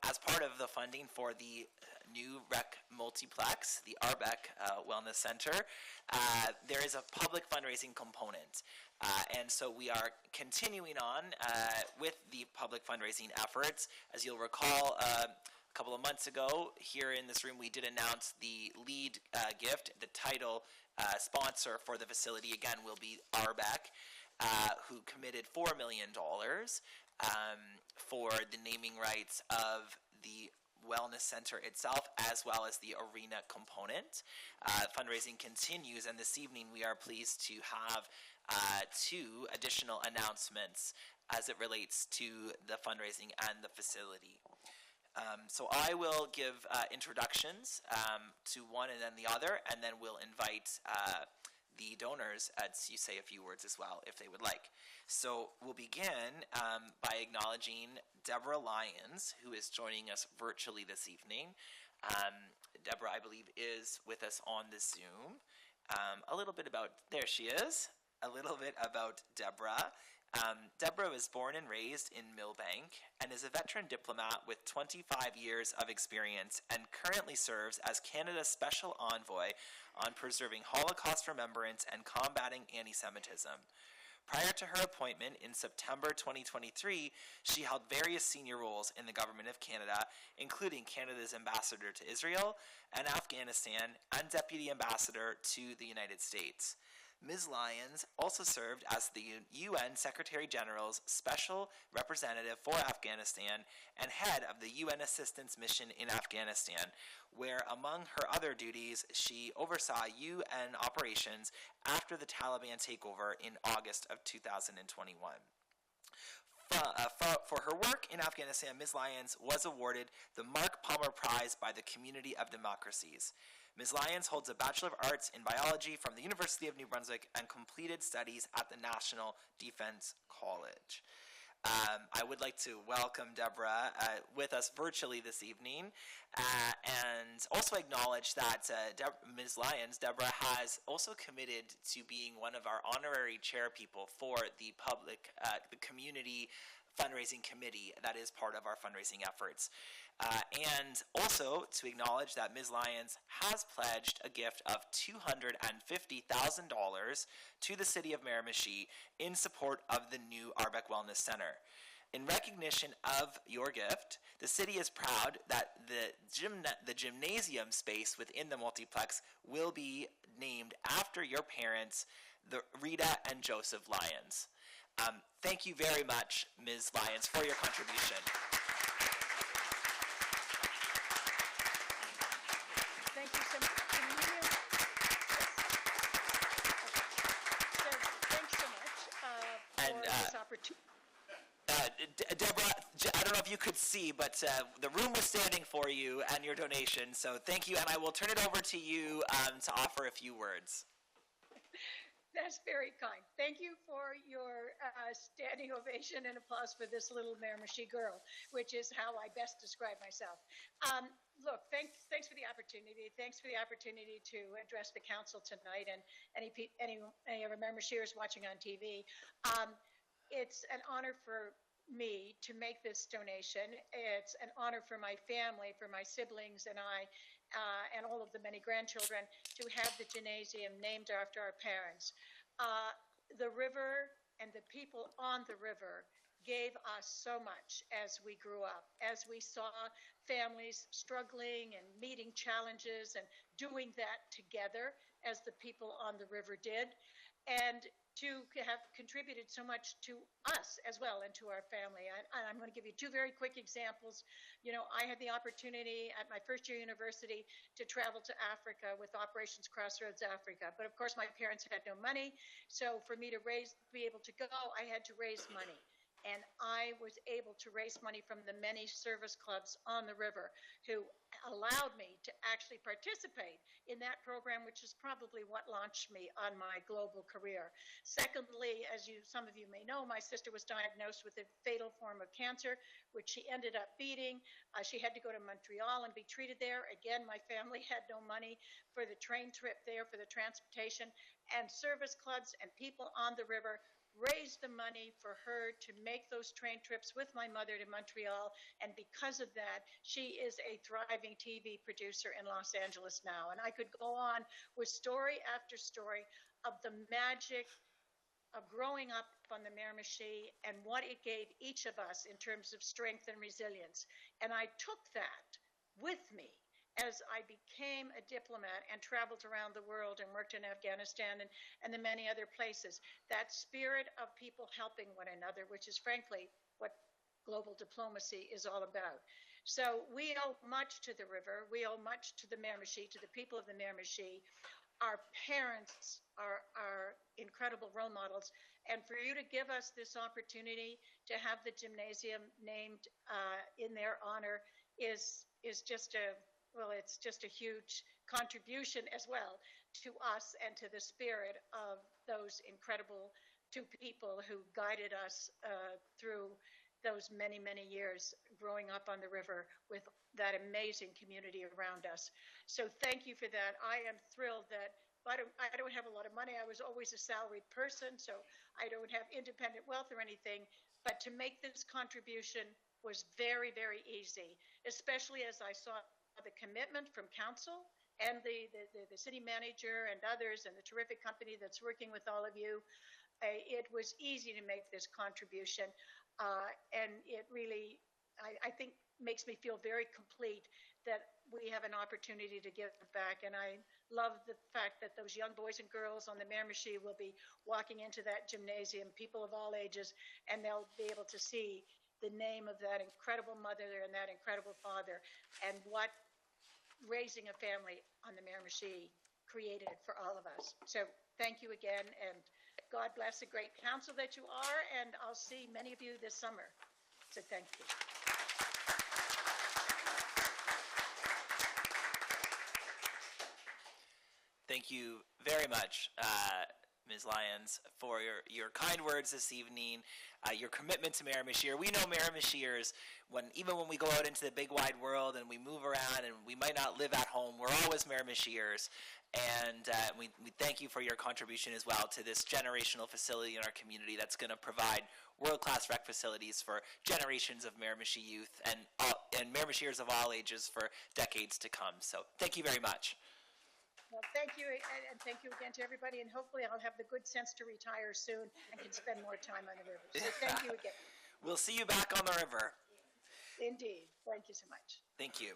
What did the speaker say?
as part of the funding for the new rec multiplex, the RBEC Wellness Center, there is a public fundraising component. And so we are continuing on with the public fundraising efforts. As you'll recall, a couple of months ago, here in this room, we did announce the lead gift. The title sponsor for the facility, again, will be RBEC, who committed $4 million for the naming rights of the wellness center itself, as well as the arena component. Fundraising continues, and this evening we are pleased to have 2 additional announcements as it relates to the fundraising and the facility. So I will give introductions to one and then the other, and then we'll invite the donors to say a few words as well, if they would like. So we'll begin by acknowledging Deborah Lyons, who is joining us virtually this evening. Deborah, I believe, is with us on the Zoom. There she is. A little bit about Deborah. Deborah was born and raised in Millbank and is a veteran diplomat with 25 years of experience and currently serves as Canada's Special Envoy on preserving Holocaust remembrance and combating anti-Semitism. Prior to her appointment in September 2023, she held various senior roles in the Government of Canada, including Canada's Ambassador to Israel and Afghanistan and Deputy Ambassador to the United States. Ms. Lyons also served as the UN Secretary General's Special Representative for Afghanistan and head of the UN Assistance Mission in Afghanistan, where, among her other duties, she oversaw UN operations after the Taliban takeover in August of 2021. For her work in Afghanistan, Ms. Lyons was awarded the Mark Palmer Prize by the Community of Democracies. Ms. Lyons holds a Bachelor of Arts in Biology from the University of New Brunswick and completed studies at the National Defense College. I would like to welcome Deborah with us virtually this evening, and also acknowledge that Ms. Lyons, Deborah, has also committed to being one of our honorary chair people for the community fundraising committee that is part of our fundraising efforts. And also to acknowledge that Ms. Lyons has pledged a gift of $250,000 to the City of Miramichi in support of the new RBEC Wellness Center. In recognition of your gift, the city is proud that the gymnasium space within the multiplex will be named after your parents, Rita and Joseph Lyons. Thank you very much, Ms. Lyons, for your contribution. Thank you so much. Can you hear? So, thanks so much for this opportunity. Deborah, I don't know if you could see, but the room was standing for you and your donation, so thank you, and I will turn it over to you to offer a few words. That's very kind. Thank you for your standing ovation and applause for this little Miramichi girl, which is how I best describe myself. Look, thanks for the opportunity. Thanks for the opportunity to address the council tonight and any of our Miramichiers watching on TV. It's an honor for me to make this donation. It's an honor for my family, for my siblings and I, and all of the many grandchildren to have the gymnasium named after our parents. The river and the people on the river gave us so much as we grew up, as we saw families struggling and meeting challenges and doing that together as the people on the river did. And to have contributed so much to us as well and to our family. I'm going to give you 2 very quick examples. You know, I had the opportunity at my first year university to travel to Africa with Operations Crossroads Africa. But of course, my parents had no money. So for me to be able to go, I had to raise money. And I was able to raise money from the many service clubs on the river who allowed me to actually participate in that program, which is probably what launched me on my global career. Secondly, as some of you may know, my sister was diagnosed with a fatal form of cancer, which she ended up beating. She had to go to Montreal and be treated there. Again, my family had no money for the train trip there, for the transportation, and service clubs and people on the river raised the money for her to make those train trips with my mother to Montreal. And because of that, she is a thriving TV producer in Los Angeles now. And I could go on with story after story of the magic of growing up on the Miramichi and what it gave each of us in terms of strength and resilience. And I took that with me as I became a diplomat and traveled around the world and worked in Afghanistan and the many other places. That spirit of people helping one another, which is frankly what global diplomacy is all about. So we owe much to the river. We owe much to the Miramichi, to the people of the Miramichi. Our parents are incredible role models. And for you to give us this opportunity to have the gymnasium named in their honor is just it's just a huge contribution as well to us and to the spirit of those incredible two people who guided us through those many, many years growing up on the river with that amazing community around us. So thank you for that. I am thrilled that I don't have a lot of money. I was always a salaried person, so I don't have independent wealth or anything. But to make this contribution was very, very easy, especially as I saw the commitment from council and the city manager and others and the terrific company that's working with all of you. It was easy to make this contribution, and it really, I think, makes me feel very complete that we have an opportunity to give back. And I love the fact that those young boys and girls on the Miramichi will be walking into that gymnasium, people of all ages, and they'll be able to see the name of that incredible mother and that incredible father and what raising a family on the Miramichi created for all of us. So thank you again, and God bless the great council that you are, and I'll see many of you this summer. So thank you. Thank you very much, Ms. Lyons, for your kind words this evening, your commitment to Miramichi. We know Miramichiers, even when we go out into the big wide world and we move around and we might not live at home, we're always Miramichiers. And we thank you for your contribution as well to this generational facility in our community that's going to provide world-class rec facilities for generations of Miramichi youth and Miramichiers of all ages for decades to come. So thank you very much. Well, thank you, and thank you again to everybody, and hopefully I'll have the good sense to retire soon and can spend more time on the river. So thank you again. We'll see you back on the river. Indeed. Thank you so much. Thank you.